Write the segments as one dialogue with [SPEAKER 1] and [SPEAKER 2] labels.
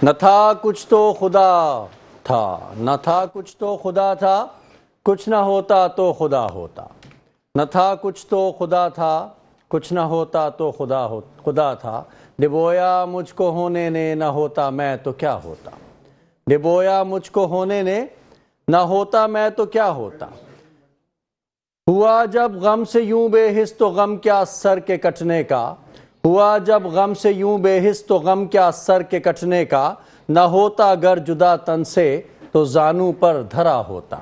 [SPEAKER 1] نہ تھا کچھ تو خدا تھا، نہ تھا کچھ تو خدا تھا، کچھ نہ ہوتا تو خدا ہوتا۔ نہ تھا کچھ تو خدا تھا، کچھ نہ ہوتا تو خدا تھا۔ ڈبویا مجھ کو ہونے نے، نہ ہوتا میں تو کیا ہوتا۔ ڈبویا مجھ کو ہونے نے، نہ ہوتا میں تو کیا ہوتا۔ ہوا جب غم سے یوں بے حس تو غم کیا سر کے کٹنے کا۔ ہوا جب غم سے یوں بے حس تو غم کیا سر کے کٹنے کا۔ نہ ہوتا گر جدا تن سے تو زانوں پر دھرا ہوتا۔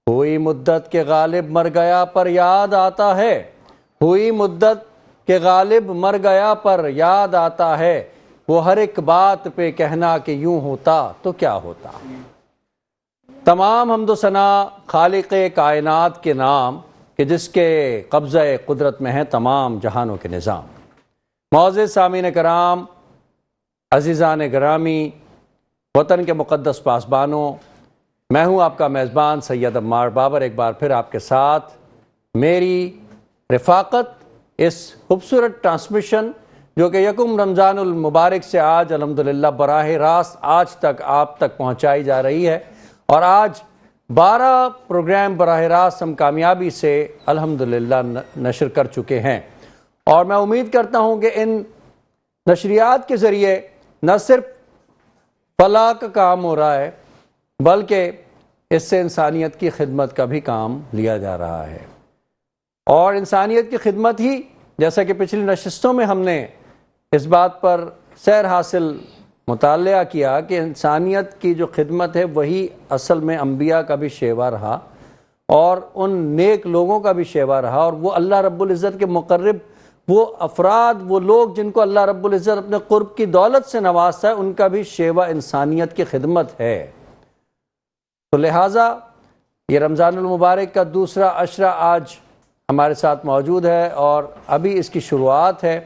[SPEAKER 1] ہوئی مدت کے غالب مر گیا پر یاد آتا ہے۔ ہوئی مدت کے غالب مر گیا پر یاد آتا ہے۔ وہ ہر ایک بات پہ کہنا کہ یوں ہوتا تو کیا ہوتا۔ تمام حمد و ثنا خالق کائنات کے نام کہ جس کے قبضہ قدرت میں ہیں تمام جہانوں کے نظام۔ معزز سامعین کرام، عزیزان گرامی، وطن کے مقدس پاسبانوں، میں ہوں آپ کا میزبان سید عمار بابر، ایک بار پھر آپ کے ساتھ میری رفاقت اس خوبصورت ٹرانسمیشن جو کہ یکم رمضان المبارک سے آج الحمدللہ براہ راست آج تک آپ تک پہنچائی جا رہی ہے، اور آج 12 پروگرام براہ راست ہم کامیابی سے الحمدللہ نشر کر چکے ہیں، اور میں امید کرتا ہوں کہ ان نشریات کے ذریعے نہ صرف فلاح کا کام ہو رہا ہے بلکہ اس سے انسانیت کی خدمت کا بھی کام لیا جا رہا ہے، اور انسانیت کی خدمت ہی، جیسا کہ پچھلی نشستوں میں ہم نے اس بات پر سیر حاصل مطالعہ کیا کہ انسانیت کی جو خدمت ہے وہی اصل میں انبیاء کا بھی شیوا رہا اور ان نیک لوگوں کا بھی شیوا رہا، اور وہ اللہ رب العزت کے مقرب وہ افراد، وہ لوگ جن کو اللہ رب العزت اپنے قرب کی دولت سے نوازتا ہے، ان کا بھی شیوا انسانیت کی خدمت ہے۔ تو لہٰذا یہ رمضان المبارک کا دوسرا عشرہ آج ہمارے ساتھ موجود ہے، اور ابھی اس کی شروعات ہے،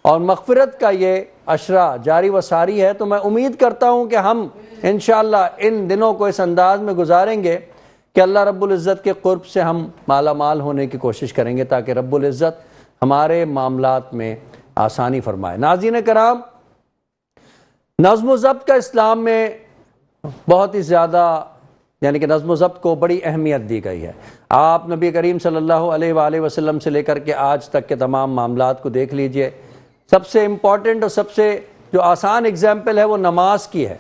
[SPEAKER 1] اور مغفرت کا یہ عشرہ جاری و ساری ہے۔ تو میں امید کرتا ہوں کہ ہم انشاءاللہ ان دنوں کو اس انداز میں گزاریں گے کہ اللہ رب العزت کے قرب سے ہم مالا مال ہونے کی کوشش کریں گے تاکہ رب العزت ہمارے معاملات میں آسانی فرمائے۔ ناظرین کرام، نظم و ضبط کا اسلام میں بہت ہی زیادہ، یعنی کہ نظم و ضبط کو بڑی اہمیت دی گئی ہے۔ آپ نبی کریم صلی اللہ علیہ وآلہ وسلم سے لے کر کے آج تک کے تمام معاملات کو دیکھ لیجئے، سب سے امپورٹنٹ اور سب سے جو آسان اگزامپل ہے وہ نماز کی ہے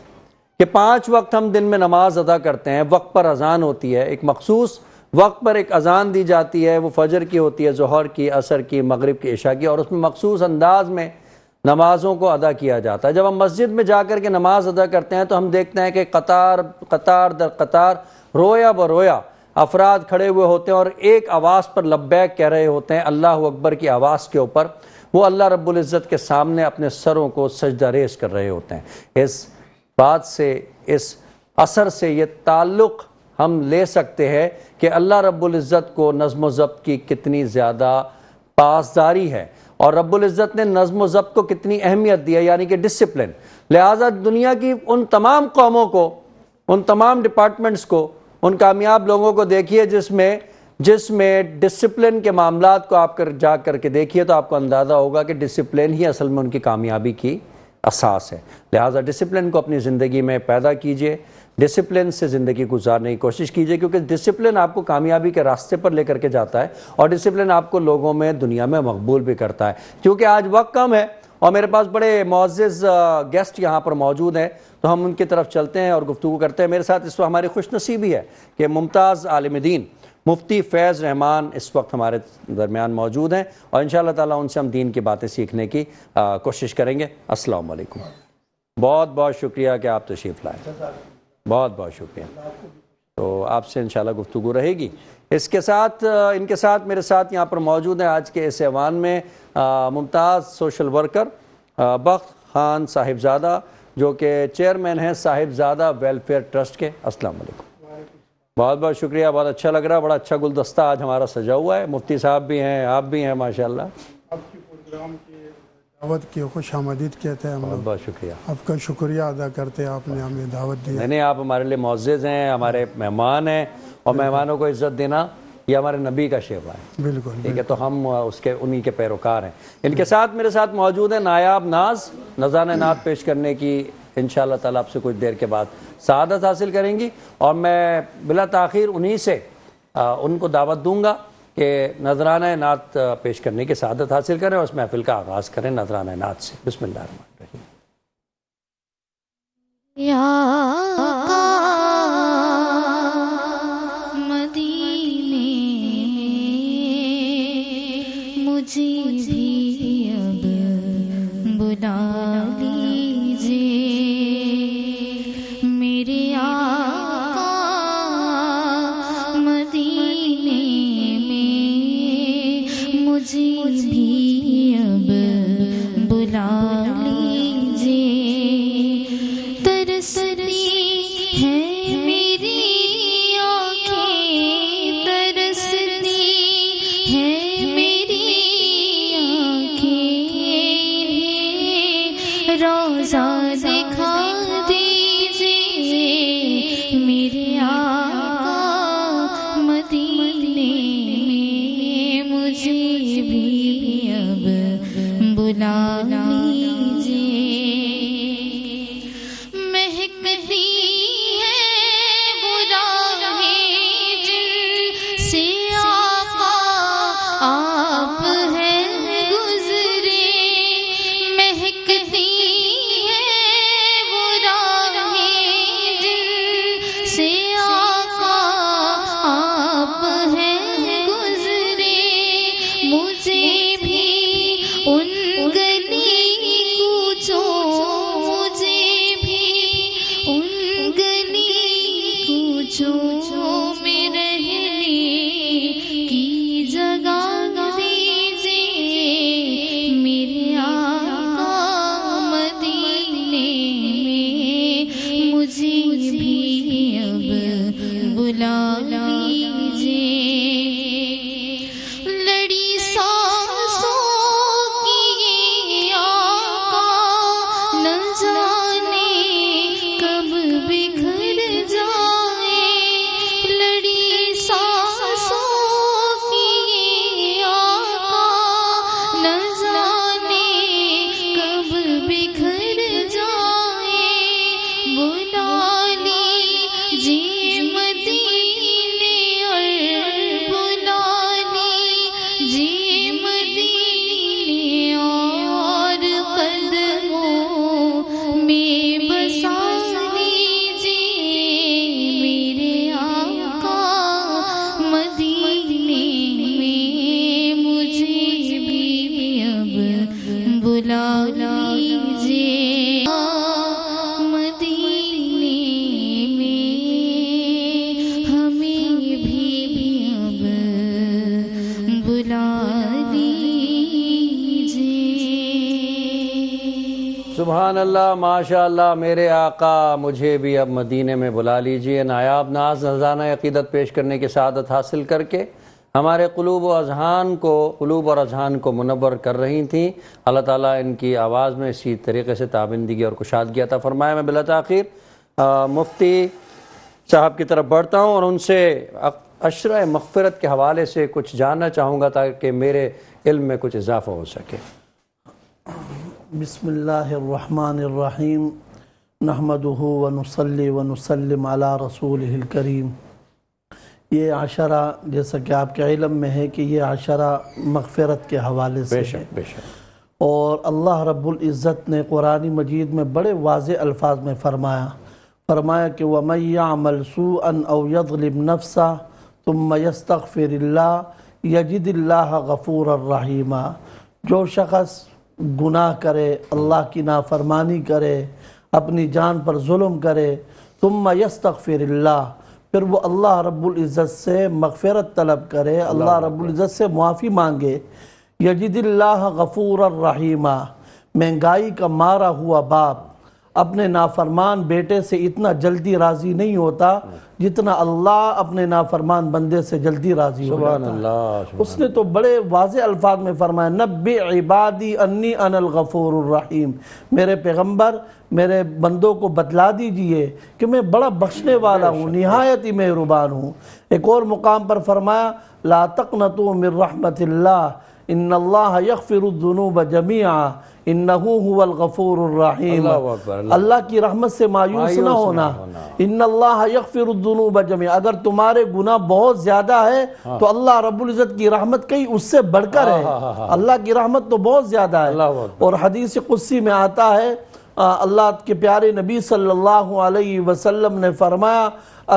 [SPEAKER 1] کہ 5 وقت ہم دن میں نماز ادا کرتے ہیں، وقت پر اذان ہوتی ہے، ایک مخصوص وقت پر ایک اذان دی جاتی ہے، وہ فجر کی ہوتی ہے، ظہر کی، عصر کی، مغرب کی، عشاء کی، اور اس میں مخصوص انداز میں نمازوں کو ادا کیا جاتا ہے۔ جب ہم مسجد میں جا کر کے نماز ادا کرتے ہیں تو ہم دیکھتے ہیں کہ قطار در قطار، رویا برویا افراد کھڑے ہوئے ہوتے ہیں اور ایک آواز پر لبیک کہہ رہے ہوتے ہیں، اللہ اکبر کی آواز کے اوپر وہ اللہ رب العزت کے سامنے اپنے سروں کو سجدہ ریز کر رہے ہوتے ہیں۔ اس بات سے، اس اثر سے یہ تعلق ہم لے سکتے ہیں کہ اللہ رب العزت کو نظم و ضبط کی کتنی زیادہ پاسداری ہے، اور رب العزت نے نظم و ضبط کو کتنی اہمیت دی ہے، یعنی کہ ڈسپلن۔ لہٰذا دنیا کی ان تمام قوموں کو، ان تمام ڈپارٹمنٹس کو، ان کامیاب لوگوں کو دیکھیے جس میں ڈسپلن کے معاملات کو آپ جا کر کے دیکھیے تو آپ کو اندازہ ہوگا کہ ڈسپلن ہی اصل میں ان کی کامیابی کی اساس ہے۔ لہٰذا ڈسپلن کو اپنی زندگی میں پیدا کیجئے، ڈسپلن سے زندگی گزارنے کی کوشش کیجئے، کیونکہ ڈسپلن آپ کو کامیابی کے راستے پر لے کر کے جاتا ہے، اور ڈسپلن آپ کو لوگوں میں، دنیا میں مقبول بھی کرتا ہے۔ کیونکہ آج وقت کم ہے اور میرے پاس بڑے معزز گیسٹ یہاں پر موجود ہیں، تو ہم ان کی طرف چلتے ہیں اور گفتگو کرتے ہیں۔ میرے ساتھ اس وقت ہماری خوش نصیبی ہے کہ ممتاز عالم دین مفتی فیض رحمان اس وقت ہمارے درمیان موجود ہیں، اور انشاءاللہ تعالیٰ ان سے ہم دین کی باتیں سیکھنے کی کوشش کریں گے۔ السلام علیکم۔ بہت بہت شکریہ کہ آپ تشریف لائے، بہت بہت شکریہ۔ تو آپ سے انشاءاللہ گفتگو رہے گی۔ ان کے ساتھ میرے ساتھ یہاں پر موجود ہیں آج کے اس ایوان میں ممتاز سوشل ورکر بخت خان صاحبزادہ، جو کہ چیئرمین ہیں صاحبزادہ ویلفیئر ٹرسٹ کے۔ السلام علیکم۔ بہت بہت شکریہ، بہت اچھا لگ رہا ہے، بڑا اچھا گلدستہ آج ہمارا سجا ہوا ہے۔ مفتی صاحب بھی ہیں، آپ بھی ہیں، ماشاءاللہ۔
[SPEAKER 2] آپ کی پروگرام کی دعوت کی خوش آمدید کہتے ہیں ہم لوگ۔
[SPEAKER 1] بہت بہت شکریہ،
[SPEAKER 2] آپ کا شکریہ ادا کرتے ہیں، آپ نے ہمیں دعوت دی۔
[SPEAKER 1] نہیں، آپ ہمارے لیے معزز ہیں، ہمارے مہمان ہیں، اور مہمانوں کو عزت دینا یہ ہمارے نبی کا شیوا ہے۔
[SPEAKER 2] بالکل
[SPEAKER 1] ٹھیک ہے، تو ہم انہی کے پیروکار ہیں۔ ان کے ساتھ میرے ساتھ موجود ہیں نایاب ناز، نذرانہ نعت پیش کرنے کی انشاءاللہ تعالیٰ آپ سے کچھ دیر کے بعد سعادت حاصل کریں گی، اور میں بلا تاخیر انہی سے ان کو دعوت دوں گا کہ نذرانہ نعت پیش کرنے کی سعادت حاصل کریں اور اس محفل کا آغاز کریں نذرانہ نعت سے۔ بسم اللہ الرحمن الرحیم۔
[SPEAKER 3] یا مدینے مجھے بھی اب بلا لیجیے، میرے آقا مدینے میں مجھے بھی اب بلا لیجیے، ترستی ہے میری آنکھیں، ترستی ہے میری آنکھیں، روضہ دکھا دیجیے، میرے آقا مدینے میں مجھے بھی اب بلا لیجیے، مہکتی ہے براہیں جن سے آقا آپ ہیں گزرے، مہکتی ہے براہیں جن سے آقا آپ ہیں گزرے، مجھے بھی ان گلی کوچوں، مجھے بھی ان گلی کوچوں میں رہنے کی جگہ دیجیے، میرے آقا مدینے میں مجھے بھی اب بلا لیجیے، لڑی سانسوں کی آقا نہ جانے کب بکھر جائے، لڑی سانسوں کی آقا نہ جانے کب بکھر جائے، بلا لیجیے مدینے اور بلا لیجیے مدینے اور قدموں میں بسا لیجیے، میرے آقا مدینے میں مجھے بھی اب بلا لیجیے، مدینے میں ہمیں بھی اب بلا لیجیے۔
[SPEAKER 1] سبحان اللہ، ماشاء اللہ، میرے آقا مجھے بھی اب مدینے میں بلا لیجئے۔ نایاب ناز نذرانہ عقیدت پیش کرنے کی سعادت حاصل کر کے ہمارے قلوب اور اذہان کو منور کر رہی تھیں۔ اللہ تعالیٰ ان کی آواز میں اسی طریقے سے تابندگی اور کشادگی عطا فرمائے۔ میں بلا تاخیر مفتی صاحب کی طرف بڑھتا ہوں اور ان سے عشرہ مغفرت کے حوالے سے کچھ جاننا چاہوں گا تاکہ میرے علم میں کچھ اضافہ ہو سکے۔
[SPEAKER 2] بسم اللہ الرحمن الرحیم، نحمدہ ونصلی ونسلم علی رسولہ الکریم۔ یہ عشرہ جیسا کہ آپ کے علم میں ہے کہ یہ عشرہ مغفرت کے حوالے سے ہے،
[SPEAKER 1] بے شک
[SPEAKER 2] اور اللہ رب العزت نے قرآن مجید میں بڑے واضح الفاظ میں فرمایا کہ وَمَن يَعْمَلْ سُوءًا أَوْ يَظْلِمْ نَفْسَهُ ثُمَّ يَسْتَغْفِرِ اللَّهَ يَجِدِ اللَّهَ غَفُورًا رَحِيمًا، جو شخص گناہ کرے، اللہ کی نافرمانی کرے، اپنی جان پر ظلم کرے، ثم یستغفر اللہ، پھر وہ اللہ رب العزت سے مغفرت طلب کرے، اللہ رب العزت سے معافی مانگے، یجد اللہ غفورا رحیما، مہنگائی کا مارا ہوا باپ اپنے نافرمان بیٹے سے اتنا جلدی راضی نہیں ہوتا جتنا اللہ اپنے نافرمان بندے سے جلدی راضی ہو جاتا ہے۔ اس نے تو بڑے واضح الفاظ میں فرمایا نبی عبادی انی انا الغفور الرحیم، میرے پیغمبر میرے بندوں کو بتلا دیجئے کہ میں بڑا بخشنے والا ہوں، نہایت ہی مہربان ہوں۔ ایک اور مقام پر فرمایا لا تقنطوا من رحمت اللہ ان اللہ یغفر الذنوب جمیعا انہو هو الغفور الرحیم۔
[SPEAKER 1] اللہ اکبر،
[SPEAKER 2] اللہ کی رحمت سے مایوس نہ ہونا۔ ان اللہ یغفر الذنوب جمیعا، اگر تمہارے گناہ بہت زیادہ ہے تو اللہ رب العزت کی رحمت کہیں اس سے بڑھ کر ہے۔ اللہ کی رحمت تو بہت زیادہ ہے۔ اور حدیث قدسی میں آتا ہے، اللہ کے پیارے نبی صلی اللہ علیہ وسلم نے فرمایا،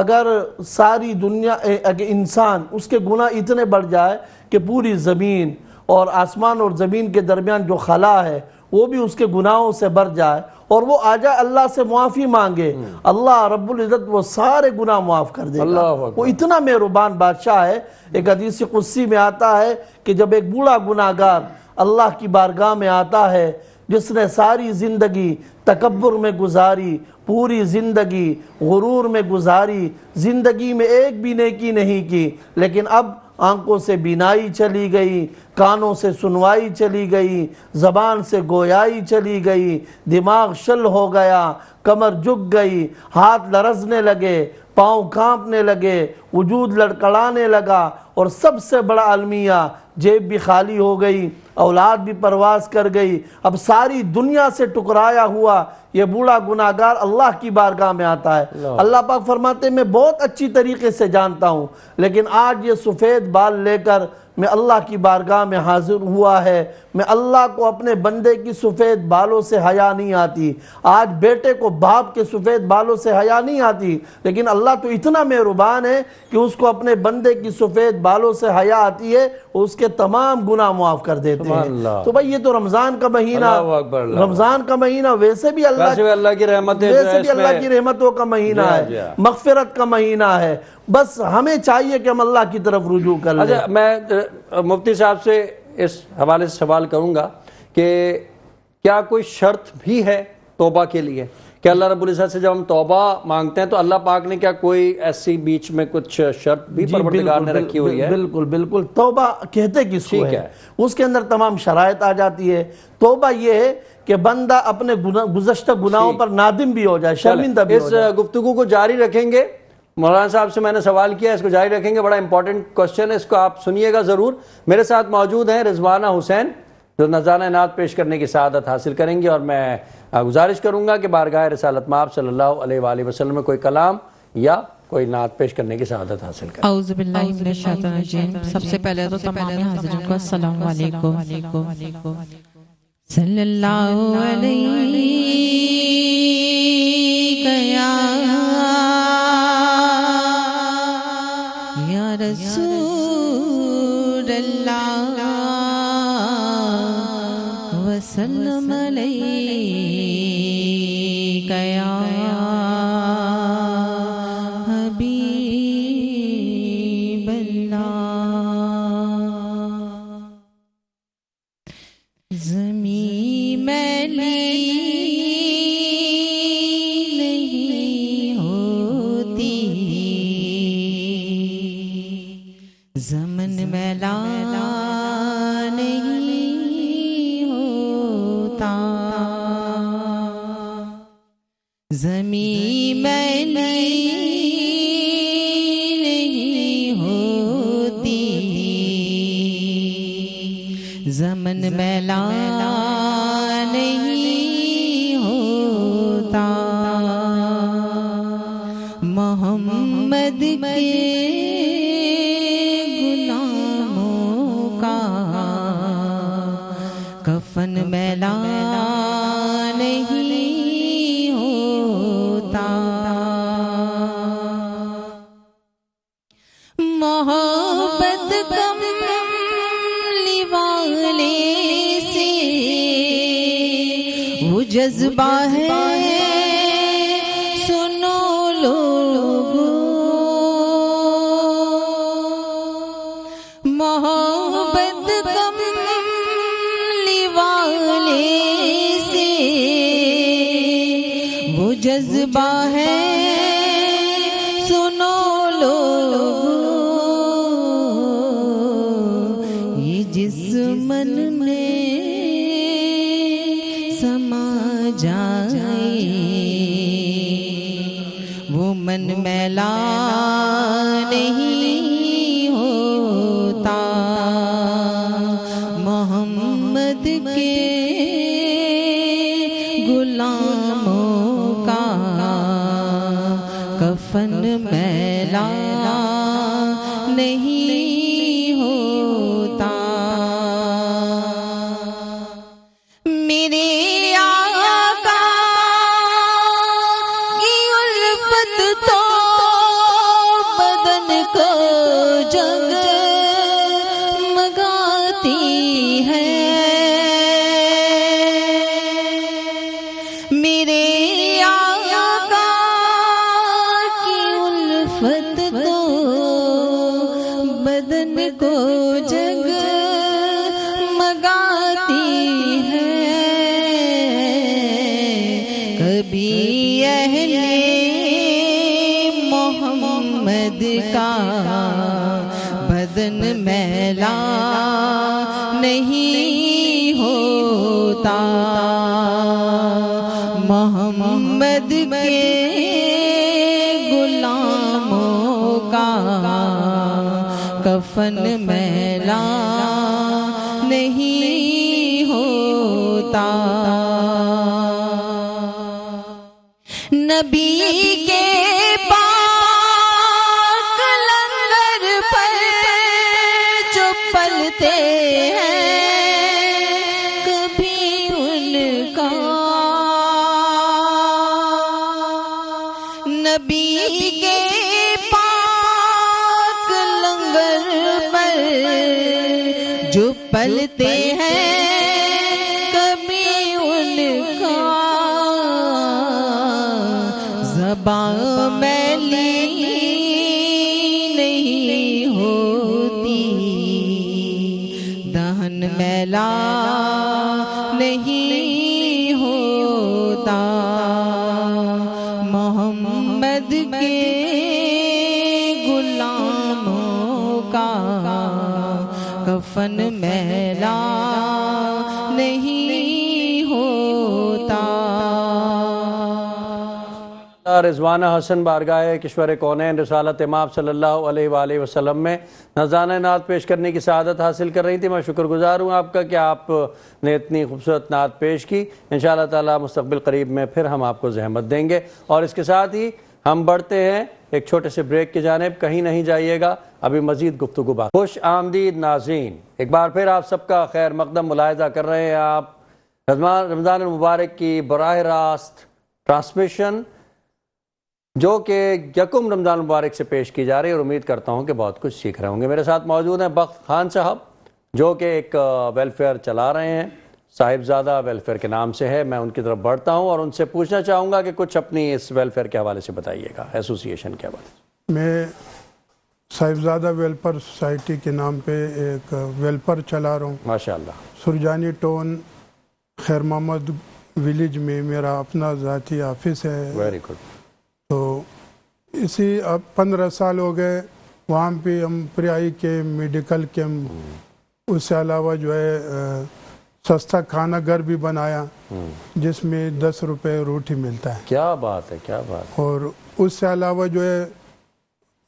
[SPEAKER 2] اگر ساری دنیا، اگر انسان اس کے گناہ اتنے بڑھ جائے کہ پوری زمین اور آسمان اور زمین کے درمیان جو خلا ہے وہ بھی اس کے گناہوں سے بھر جائے اور وہ آ جائے اللہ سے معافی مانگے، اللہ رب العزت وہ سارے گناہ معاف کر دے گا۔ وہ اتنا مہربان بادشاہ ہے۔ ایک حدیث قدسی میں آتا ہے کہ جب ایک بوڑھا گناہگار اللہ کی بارگاہ میں آتا ہے، جس نے ساری زندگی تکبر میں گزاری، پوری زندگی غرور میں گزاری، زندگی میں ایک بھی نیکی نہیں کی، لیکن اب آنکھوں سے بینائی چلی گئی، کانوں سے سنوائی چلی گئی، زبان سے گویائی چلی گئی، دماغ شل ہو گیا، کمر جھک گئی، ہاتھ لرزنے لگے، پاؤں کانپنے لگے، وجود لڑکڑانے لگا، اور سب سے بڑا المیہ جیب بھی خالی ہو گئی، اولاد بھی پرواز کر گئی، اب ساری دنیا سے ٹکرایا ہوا یہ بوڑھا گناہگار اللہ کی بارگاہ میں آتا ہے۔ اللہ پاک فرماتے ہیں میں بہت اچھی طریقے سے جانتا ہوں، لیکن آج یہ سفید بال لے کر میں اللہ کی بارگاہ میں حاضر ہوا ہے، میں اللہ کو اپنے بندے کی سفید بالوں سے حیا نہیں آتی، آج بیٹے کو باپ کے سفید بالوں سے حیا نہیں آتی، لیکن اللہ تو اتنا مہربان ہے کہ اس کو اپنے بندے کی سفید بالوں سے حیا آتی ہے، اس کے تمام گناہ معاف کر دیتے ہیں۔ تو بھائی یہ تو رمضان کا مہینہ، رمضان کا مہینہ ویسے بھی اللہ
[SPEAKER 1] کی رحمتیں،
[SPEAKER 2] ویسے بھی اللہ کی رحمتوں کا مہینہ ہے، مغفرت کا مہینہ ہے، بس ہمیں چاہیے کہ ہم اللہ کی طرف رجوع کر لیں۔
[SPEAKER 1] اچھا، میں مفتی صاحب سے اس حوالے سے سوال کروں گا کہ کیا کوئی شرط بھی ہے توبہ کے لیے کہ اللہ رب العزت سے جب ہم توبہ مانگتے ہیں تو اللہ پاک نے کیا کوئی ایسی بیچ میں کچھ شرط بھی پروردگار نے رکھی ہوئی ہے؟
[SPEAKER 2] بالکل بالکل، توبہ کہتے کس کو ہے؟ اس کے اندر تمام شرائط آ جاتی ہے۔ توبہ یہ ہے کہ بندہ اپنے گزشتہ گناہوں پر نادم بھی ہو جائے، شرمندہ بھی ہو جائے۔
[SPEAKER 1] اس گفتگو کو جاری رکھیں گے، مولانا صاحب سے میں نے سوال کیا، اس کو جاری رکھیں گے، بڑا امپورٹنٹ کوسچن ہے، اس کو آپ سنیے گا ضرور۔ میرے ساتھ موجود ہیں رضوانہ حسین جو نذرانہ نعت پیش کرنے کی سعادت حاصل کریں گے، اور میں گزارش کروں گا کہ بارگاہ رسالت مآب صلی اللہ علیہ وآلہ وسلم میں کوئی کلام یا کوئی نعت پیش کرنے کی سعادت حاصل کریں۔
[SPEAKER 4] اعوذ باللہ من الشیطان الرجیم۔ سب سے پہلے تو تمام حاضرین کو السلام علیکم۔ صلی اللہ علیہ یا رسول اللہ وسلم علیک یا حبیب اللہ۔ زمین میلی نہیں ہوتی، زمن میلا نہیں ہوتا، زمین میلی نہیں ہوتی، زمن میلا نہیں ہوتا، محمد کے غلاموں کا کفن میلا نہیں ہوتا، محبت کملی والے سے وہ جذبہ ہے، سنو لوگو، محبت کملی والے سے وہ جذبہ ہے، سنو لوگو، یہ جس من میں سما جائے وہ من میلا نہیں ہوتا، کفن میلا نہیں ہوتا میرے آقا کی الفت تو بدن کو جگمگاتی ہے میرے آقا کی الفت تو بدن کو جگمگاتی ہے کبھی اہل محمد کا بدن میلا نہیں ہوتا محمد کے غلاموں کا کفن میلا نہیں ہوتا نبی کے پاک لنگر پر جو پلتے ہیں کبھی ان کا نبی کے پاک لنگر پر جو پلتے ہیں کبھی ان کا زبان میلی نہیں ہوتی دہن میلا نہیں ہوتا محمد کے غلاموں کا کفن میلا نہیں ہوتا
[SPEAKER 1] رضوانہ حسن بارگاہ کشور کونین رسالت امام صلی اللہ علیہ وآلہ وسلم میں نذرانہ نعت پیش کرنے کی سعادت حاصل کر رہی تھی. میں شکر گزار ہوں آپ کا کہ آپ نے اتنی خوبصورت نعت پیش کی. انشاءاللہ تعالی مستقبل قریب میں پھر ہم آپ کو زحمت دیں گے اور اس کے ساتھ ہی ہم بڑھتے ہیں ایک چھوٹے سے بریک کی جانب. کہیں نہیں جائیے گا, ابھی مزید گفتگو بات. خوش آمدید ناظرین, ایک بار پھر آپ سب کا خیر مقدم ملاحظہ کر رہے ہیں. آپ رمضان المبارک کی براہ راست ٹرانسمیشن جو کہ یکم رمضان المبارک سے پیش کی جا رہی ہے اور امید کرتا ہوں کہ بہت کچھ سیکھ رہے ہوں گے. میرے ساتھ موجود ہیں بخت خان صاحب جو کہ ایک ویلفیئر چلا رہے ہیں, صاحبزادہ ویلفیئر کے نام سے ہے. میں ان کی طرف بڑھتا ہوں اور ان سے پوچھنا چاہوں گا کہ کچھ اپنی اس ویلفیئر کے حوالے سے بتائیے گا, ایسوسی ایشن کے حوالے سے.
[SPEAKER 5] میں صاحبزادہ ویلفیئر سوسائٹی کے نام پہ ایک ویلفیئر چلا رہا ہوں.
[SPEAKER 1] ماشاءاللہ.
[SPEAKER 5] سرجانی ٹون خیر محمد ویلیج میں میرا اپنا ذاتی آفس ہے.
[SPEAKER 1] Very good.
[SPEAKER 5] تو اسی اب 15 سال ہو گئے. وہاں پہ ہم پریائی کے میڈیکل کیمپ, اس سے علاوہ جو ہے سستا کھانا گھر بھی بنایا جس میں 10 روپے روٹی ملتا ہے.
[SPEAKER 1] کیا بات ہے, کیا بات.
[SPEAKER 5] اور اس سے علاوہ جو ہے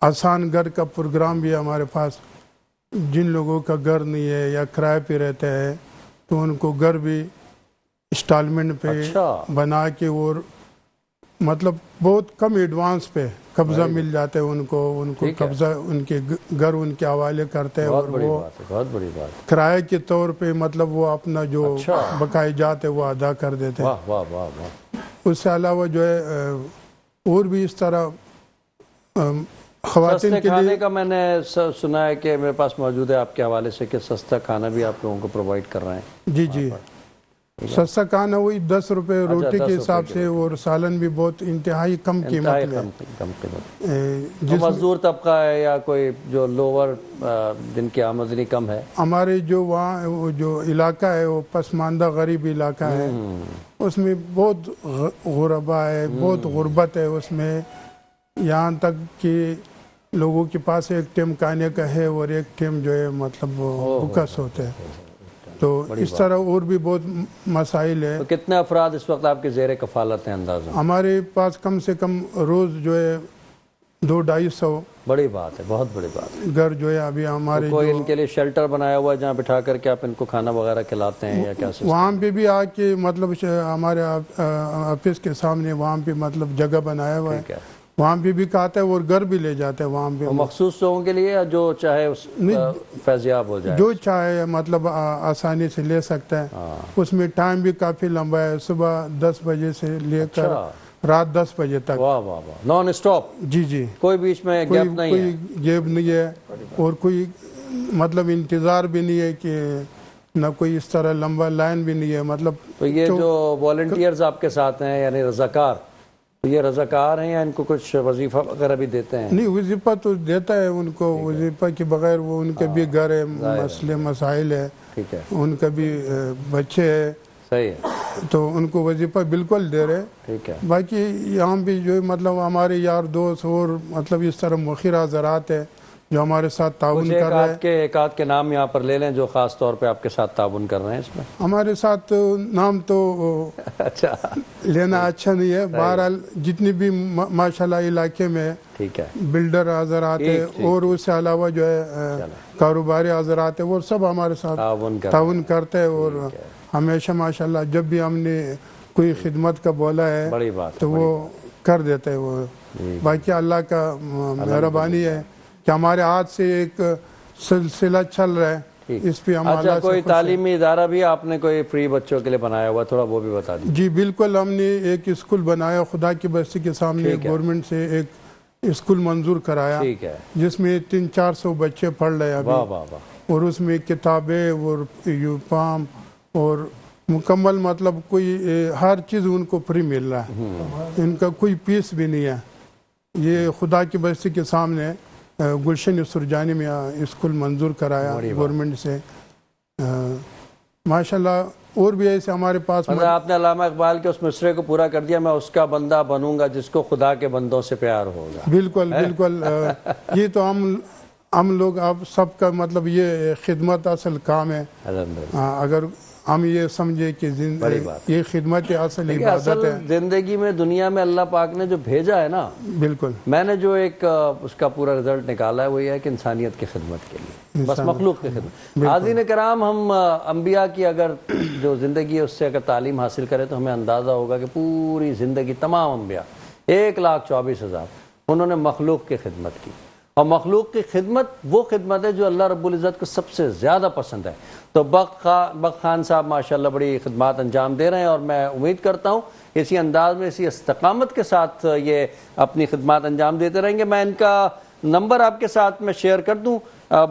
[SPEAKER 5] آسان گھر کا پروگرام بھی ہے ہمارے پاس. جن لوگوں کا گھر نہیں ہے یا کرائے پہ رہتے ہیں تو ان کو گھر بھی انسٹالمنٹ پہ بنا کے اور مطلب بہت کم ایڈوانس پہ قبضہ مل جاتے ہیں ان کو قبضہ ان کے گھر ان کے حوالے کرتے ہیں اور وہ
[SPEAKER 1] بہت بڑی بات.
[SPEAKER 5] کرائے کے طور پہ مطلب وہ اپنا جو بقائی جات ہے وہ ادا کر دیتے ہیں.
[SPEAKER 1] واہ واہ واہ واہ.
[SPEAKER 5] اس سے علاوہ جو ہے اور بھی اس طرح خواتین کے
[SPEAKER 1] کھانے
[SPEAKER 5] لیے
[SPEAKER 1] کا میں نے سنا ہے کہ میرے پاس موجود ہے آپ کے حوالے سے کہ سستا کھانا بھی آپ لوگوں کو پرووائڈ کر رہے ہیں.
[SPEAKER 5] جی جی سستا کھانا وہی 10 روپے روٹی کے حساب سے اور سالن بھی بہت انتہائی کم قیمت میں.
[SPEAKER 1] جو مزدور طبقہ ہے یا کوئی جو لوور جن کی آمدنی کم ہے,
[SPEAKER 5] ہمارے جو وہاں جو علاقہ ہے وہ پسماندہ غریب علاقہ ہے, اس میں بہت غربا ہے, بہت غربت ہے اس میں. یہاں تک کہ لوگوں کے پاس ایک ٹیم کھانے کا ہے اور ایک ٹیم جو ہے مطلب بکس ہوتے ہیں. تو اس طرح اور بھی بہت مسائل ہے.
[SPEAKER 1] تو کتنے افراد اس وقت آپ کے زیر کفالت ہیں اندازہ؟
[SPEAKER 5] ہمارے پاس کم سے کم روز جو ہے 200-250.
[SPEAKER 1] بڑی بات ہے, بہت بڑی بات ہے.
[SPEAKER 5] گھر جو ہے ابھی ہمارے
[SPEAKER 1] کوئی ان کے لیے شیلٹر بنایا ہوا ہے جہاں بٹھا کر کے آپ ان کو کھانا وغیرہ کھلاتے ہیں یا کیا؟
[SPEAKER 5] وہاں پہ بھی آ کے مطلب ہمارے آفس کے سامنے وہاں پہ مطلب جگہ بنایا ہوا ہے, وہاں بھی کھاتے ہیں اور گھر بھی لے جاتے ہیں وہاں بھی.
[SPEAKER 1] مخصوص لوگوں کے لیے جو چاہے فیضیاب ہو جائے؟
[SPEAKER 5] جو چاہے مطلب آسانی سے لے سکتا ہے. اس میں ٹائم بھی کافی لمبا ہے, صبح 10 بجے سے لے کر رات 10 بجے تک.
[SPEAKER 1] واہ واہ واہ, نان اسٹاپ؟
[SPEAKER 5] جی
[SPEAKER 1] کوئی بیچ میں گیپ نہیں ہے؟
[SPEAKER 5] کوئی گیپ نہیں ہے, اور کوئی مطلب انتظار بھی نہیں ہے کہ نہ کوئی اس طرح لمبا لائن بھی نہیں ہے. مطلب
[SPEAKER 1] تو یہ جو والنٹیئرز آپ کے ساتھ ہیں یعنی رضاکار, تو یہ رضاکار ہیں یا ان کو کچھ وظیفہ وغیرہ بھی دیتے ہیں؟
[SPEAKER 5] نہیں, وظیفہ تو دیتا ہے ان کو, وظیفہ کے بغیر وہ ان کے بھی گھر ہے, مسئلے مسائل ہے,
[SPEAKER 1] ٹھیک ہے,
[SPEAKER 5] ان کا بھی بچے ہے,
[SPEAKER 1] صحیح ہے,
[SPEAKER 5] تو ان کو وظیفہ بالکل دے رہے.
[SPEAKER 1] ٹھیک ہے.
[SPEAKER 5] باقی یہاں بھی جو مطلب ہمارے یار دوست اور مطلب اس طرح مخیر حضرات ہے جو ہمارے ساتھ تعاون کر رہے ہیں.
[SPEAKER 1] ایک آدھ کے نام یہاں پر لے لیں جو خاص طور پہ آپ کے ساتھ تعاون کر رہے ہیں اس میں.
[SPEAKER 5] ہمارے ساتھ نام تو
[SPEAKER 1] اچھا
[SPEAKER 5] لینا اچھا نہیں ہے. بہرحال جتنی بھی ماشاءاللہ علاقے میں
[SPEAKER 1] ٹھیک ہے
[SPEAKER 5] بلڈر حضرات ہے اور اس سے علاوہ جو ہے کاروباری حضرات ہے, وہ سب ہمارے ساتھ تعاون کرتے ہیں. اور ہمیشہ ماشاءاللہ جب بھی ہم نے کوئی خدمت کا بولا ہے تو وہ کر دیتے ہیں وہ. باقی اللہ کا مہربانی ہے کہ ہمارے ہاتھ سے ایک سلسلہ چل رہا ہے, اس پہ ہم اللہ سے
[SPEAKER 1] کوئی تعلیمی ادارہ بھی آپ نے کوئی فری بچوں کے لیے بنایا ہوا, تھوڑا وہ بھی بتا دیجیے.
[SPEAKER 5] جی بالکل, ہم نے ایک اسکول بنایا, خدا کی بستی کے سامنے گورنمنٹ سے ایک اسکول منظور کرایا, جس میں 300-400 بچے پڑھ رہے ہیں ابھی, اور اس میں کتابیں اور یونیفارم اور مکمل مطلب کوئی ہر چیز ان کو فری مل رہا ہے, ان کا کوئی فیس بھی نہیں ہے. یہ خدا کی بستی کے سامنے گلشن سرجانی میں اسکول منظور کرایا گورنمنٹ سے ماشاءاللہ. اور بھی ایسے ہمارے پاس
[SPEAKER 1] آپ نے علامہ اقبال کے اس مصرے کو پورا کر دیا, میں اس کا بندہ بنوں گا جس کو خدا کے بندوں سے پیار ہوگا.
[SPEAKER 5] بالکل بالکل, یہ تو ہم لوگ آپ سب کا مطلب یہ خدمت اصل کام ہے. اگر ہم یہ سمجھے کہ یہ خدمت اصل عبادت ہے
[SPEAKER 1] زندگی میں. دنیا میں اللہ پاک نے جو بھیجا ہے نا,
[SPEAKER 5] بالکل
[SPEAKER 1] میں نے جو ایک اس کا پورا رزلٹ نکالا ہے وہ یہ ہے کہ انسانیت کی خدمت کے لیے, بس مخلوق کی خدمت. حاضرین کرام, ہم انبیاء کی اگر جو زندگی ہے اس سے اگر تعلیم حاصل کریں تو ہمیں اندازہ ہوگا کہ پوری زندگی تمام انبیاء 1,24,000 انہوں نے مخلوق کی خدمت کی, اور مخلوق کی خدمت وہ خدمت ہے جو اللہ رب العزت کو سب سے زیادہ پسند ہے. تو بخت خان صاحب ماشاءاللہ بڑی خدمات انجام دے رہے ہیں, اور میں امید کرتا ہوں اسی انداز میں اسی استقامت کے ساتھ یہ اپنی خدمات انجام دیتے رہیں گے. میں ان کا نمبر آپ کے ساتھ میں شیئر کر دوں.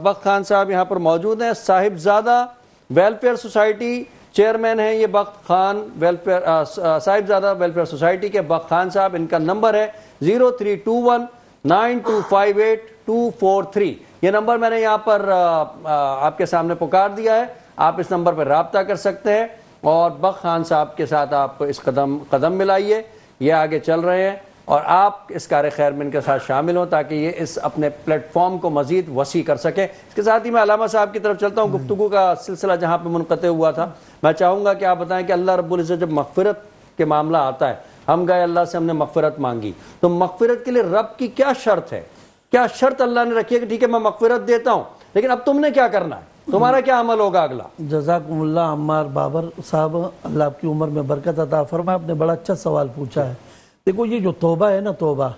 [SPEAKER 1] بخت خان صاحب یہاں پر موجود ہیں, صاحبزادہ ویلفیئر سوسائٹی چیئرمین ہیں یہ بخت خان ویلفیئر, صاحبزادہ ویلفیئر سوسائٹی کے بخت خان صاحب. ان کا نمبر ہے 03219258 یہ نمبر میں نے یہاں پر آپ کے سامنے پکار دیا ہے. آپ اس نمبر پر رابطہ کر سکتے ہیں اور بخت خان صاحب کے ساتھ آپ اس قدم ملائیے. یہ آگے چل رہے ہیں اور آپ اس کار خیر میں ان کے ساتھ شامل ہوں تاکہ یہ اس اپنے پلیٹ فارم کو مزید وسیع کر سکیں. اس کے ساتھ ہی میں علامہ صاحب کی طرف چلتا ہوں. گفتگو کا سلسلہ جہاں پہ منقطع ہوا تھا, میں چاہوں گا کہ آپ بتائیں کہ اللہ رب العزت جب مغفرت کے معاملہ آتا ہے, ہم گئے اللہ سے, ہم نے مغفرت مانگی, تو مغفرت کے لیے رب کی کیا شرط ہے؟ کیا شرط اللہ نے رکھی ہے کہ ٹھیک ہے میں مغفرت دیتا ہوں لیکن اب تم نے کیا کرنا ہے, تمہارا کیا عمل ہوگا اگلا؟
[SPEAKER 2] جزاکم اللہ عمار بابر صاحب, اللہ آپ کی عمر میں برکت عطا فرمائے. آپ نے بڑا اچھا سوال پوچھا ہے. دیکھو یہ جو توبہ ہے نا, توبہ,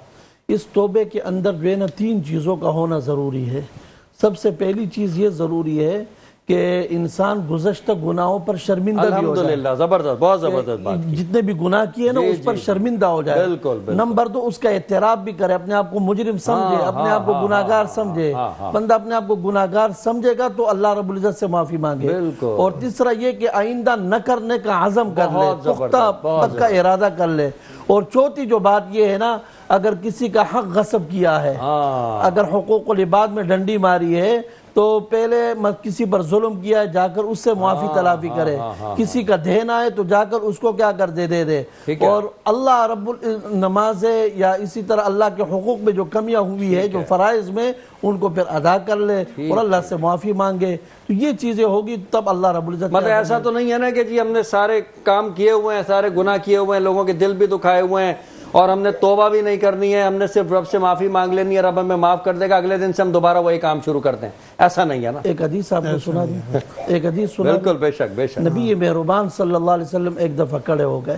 [SPEAKER 2] اس توبے کے اندر جو ہے نا 3 چیزوں کا ہونا ضروری ہے. سب سے پہلی چیز یہ ضروری ہے کہ انسان گزشتہ گناہوں پر شرمندہ بھی ہو جائے.
[SPEAKER 1] الحمدللہ, زبردست, بہت زبردست بات.
[SPEAKER 2] جتنے بھی گناہ کیے نا اس پر شرمندہ ہو جائے. نمبر 2 اس کا اعتراف بھی کرے, اپنے آپ کو مجرم سمجھے, اپنے آپ کو گناہگار سمجھے. بندہ اپنے آپ کو گناہگار سمجھے گا تو اللہ رب العزت سے معافی مانگے. اور تیسرا یہ کہ آئندہ نہ کرنے کا عزم کر لے, پختہ پکا ارادہ کر لے. اور چوتھی جو بات یہ ہے نا, اگر کسی کا حق غصب کیا ہے, اگر حقوق العباد میں ڈنڈی ماری ہے تو پہلے کسی پر ظلم کیا ہے جا کر اس سے معافی تلافی کرے. کسی کا دین آئے تو جا کر اس کو کیا کر دے. اور اللہ رب نماز یا اسی طرح اللہ کے حقوق میں جو کمیاں ہوئی ہے, جو فرائض میں, ان کو پھر ادا کر لے اور اللہ سے معافی مانگے. تو یہ چیزیں ہوگی تب اللہ رب العزت.
[SPEAKER 1] مطلب ایسا تو نہیں ہے نا کہ جی ہم نے سارے کام کیے ہوئے ہیں, سارے گناہ کیے ہوئے ہیں, لوگوں کے دل بھی دکھائے ہوئے ہیں اور ہم نے توبہ بھی نہیں کرنی ہے, ہم نے صرف رب سے معافی مانگ لینی ہے, رب ہمیں معاف کر دے گا, اگلے دن سے ہم دوبارہ وہی کام شروع کرتے ہیں, ایسا نہیں ہے نا.
[SPEAKER 2] ایک حدیث آپ کو سنا دیں, ایک حدیث سنا.
[SPEAKER 1] بالکل, بے شک بے شک.
[SPEAKER 2] نبی مہربان صلی اللہ علیہ وسلم ایک دفعہ کھڑے ہو گئے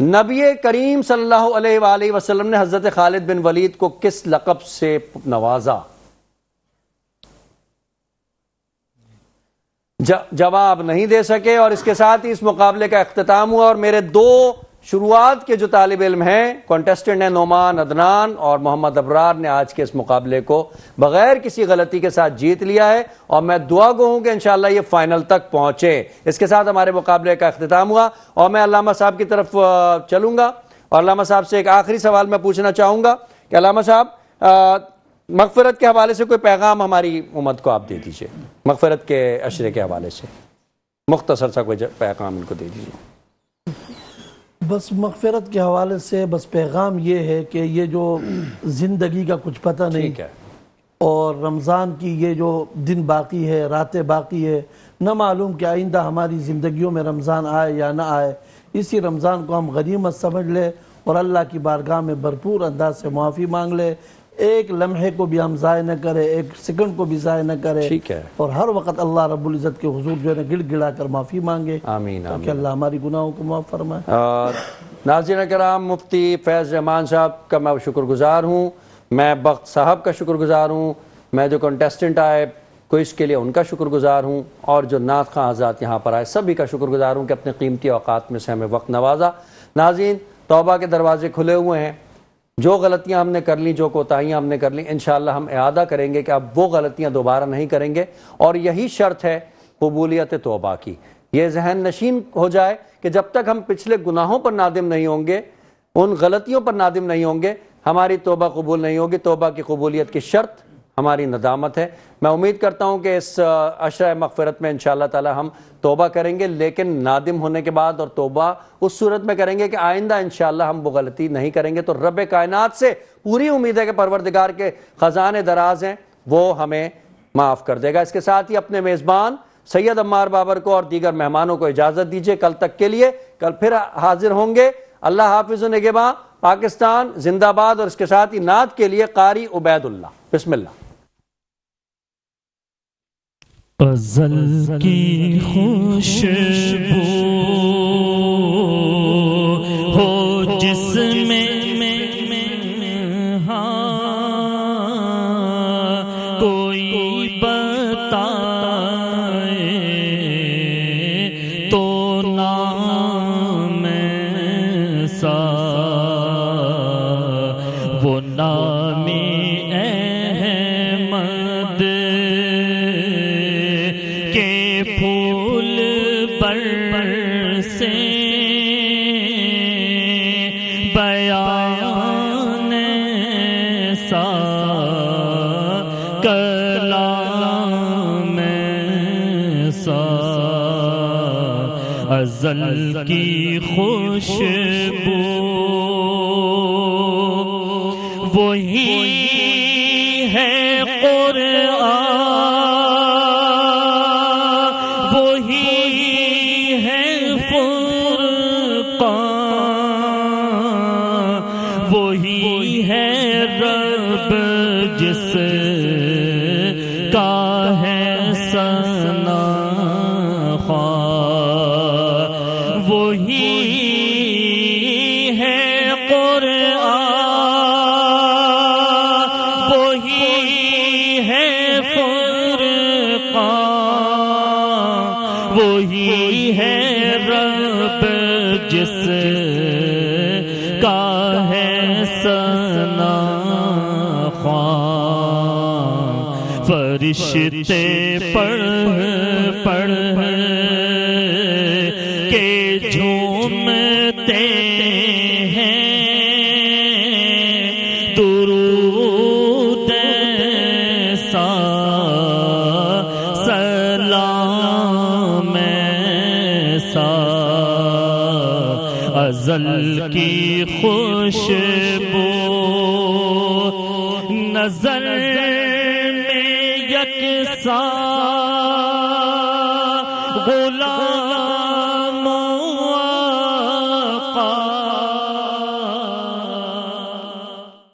[SPEAKER 1] نبی کریم صلی اللہ علیہ وآلہ وسلم نے حضرت خالد بن ولید کو کس لقب سے نوازا؟ جواب نہیں دے سکے، اور اس کے ساتھ ہی اس مقابلے کا اختتام ہوا، اور میرے دو شروعات کے جو طالب علم ہیں، کانٹیسٹنٹ ہیں نعمان عدنان اور محمد ابرار، نے آج کے اس مقابلے کو بغیر کسی غلطی کے ساتھ جیت لیا ہے، اور میں دعا گو ہوں کہ انشاءاللہ یہ فائنل تک پہنچے۔ اس کے ساتھ ہمارے مقابلے کا اختتام ہوا، اور میں علامہ صاحب کی طرف چلوں گا، اور علامہ صاحب سے ایک آخری سوال میں پوچھنا چاہوں گا کہ علامہ صاحب مغفرت کے حوالے سے کوئی پیغام ہماری امت کو آپ دے دیجئے، مغفرت کے عشرے کے حوالے سے مختصر سا کوئی پیغام ان کو دے دیجئے۔
[SPEAKER 2] بس مغفرت کے حوالے سے بس پیغام یہ ہے کہ یہ جو زندگی کا کچھ پتہ نہیں
[SPEAKER 1] ٹھیک ہے،
[SPEAKER 2] اور رمضان کی یہ جو دن باقی ہے، راتیں باقی ہے، نہ معلوم کہ آئندہ ہماری زندگیوں میں رمضان آئے یا نہ آئے، اسی رمضان کو ہم غنیمت سمجھ لیں اور اللہ کی بارگاہ میں بھرپور انداز سے معافی مانگ لیں، ایک لمحے کو بھی ہم ضائع نہ کریں، ایک سیکنڈ کو بھی ضائع نہ کریں،
[SPEAKER 1] ٹھیک ہے،
[SPEAKER 2] اور ہر وقت اللہ رب العزت کے حضور جو ہے گڑ گڑا کر معافی مانگے،
[SPEAKER 1] آمین
[SPEAKER 2] تاکہ اللہ ہماری گناہوں کو معاف فرمائے۔
[SPEAKER 1] ناظرین کرام، مفتی فیض رحمان صاحب کا میں شکر گزار ہوں، میں بخت صاحب کا شکر گزار ہوں، میں جو کنٹیسٹنٹ آئے کوئز کے لیے ان کا شکر گزار ہوں، اور جو نعت خواں حضرات یہاں پر آئے سبھی کا شکر گزار ہوں کہ اپنے قیمتی اوقات میں سے ہمیں وقت نوازا۔ ناظرین، توبہ کے دروازے کھلے ہوئے ہیں، جو غلطیاں ہم نے کر لیں، جو کوتاہیاں ہم نے کر لیں، انشاءاللہ ہم اعادہ کریں گے کہ اب وہ غلطیاں دوبارہ نہیں کریں گے، اور یہی شرط ہے قبولیت توبہ کی۔ یہ ذہن نشین ہو جائے کہ جب تک ہم پچھلے گناہوں پر نادم نہیں ہوں گے، ان غلطیوں پر نادم نہیں ہوں گے، ہماری توبہ قبول نہیں ہوگی۔ توبہ کی قبولیت کی شرط ہماری ندامت ہے۔ میں امید کرتا ہوں کہ اس عشرہ مغفرت میں انشاءاللہ تعالی ہم توبہ کریں گے، لیکن نادم ہونے کے بعد، اور توبہ اس صورت میں کریں گے کہ آئندہ انشاءاللہ ہم وہ غلطی نہیں کریں گے۔ تو رب کائنات سے پوری امید ہے کہ پروردگار کے خزانے دراز ہیں، وہ ہمیں معاف کر دے گا۔ اس کے ساتھ ہی اپنے میزبان سید عمار بابر کو اور دیگر مہمانوں کو اجازت دیجیے کل تک کے لیے۔ کل پھر حاضر ہوں گے۔ اللہ حافظ و نگہباں۔ پاکستان زندہ باد۔ اور اس کے ساتھ ہی نعت کے لیے قاری عبید اللہ۔ بسم اللہ۔
[SPEAKER 6] ازل کی خوشبو ہو جس میں کوئی بتائے تو نام ایسا وہ نام احمد کے پھول پر سے بیان ایسا کلام ایسا ازل کی خوشبو وہی ہے قرآن، وہی ہے فرقان، وہی ہے رب جس کا ہے ثنا خواہ، وہی ہے قرآن، وہی ہے فرقان، وہی ہے رب جس کا ہے ثنا خواہ۔ فرشتے پڑھ پڑھ کے جھومتے ہیں، درود ایسا سلام ایسا ازل کی خوشبو نظر میں یکساں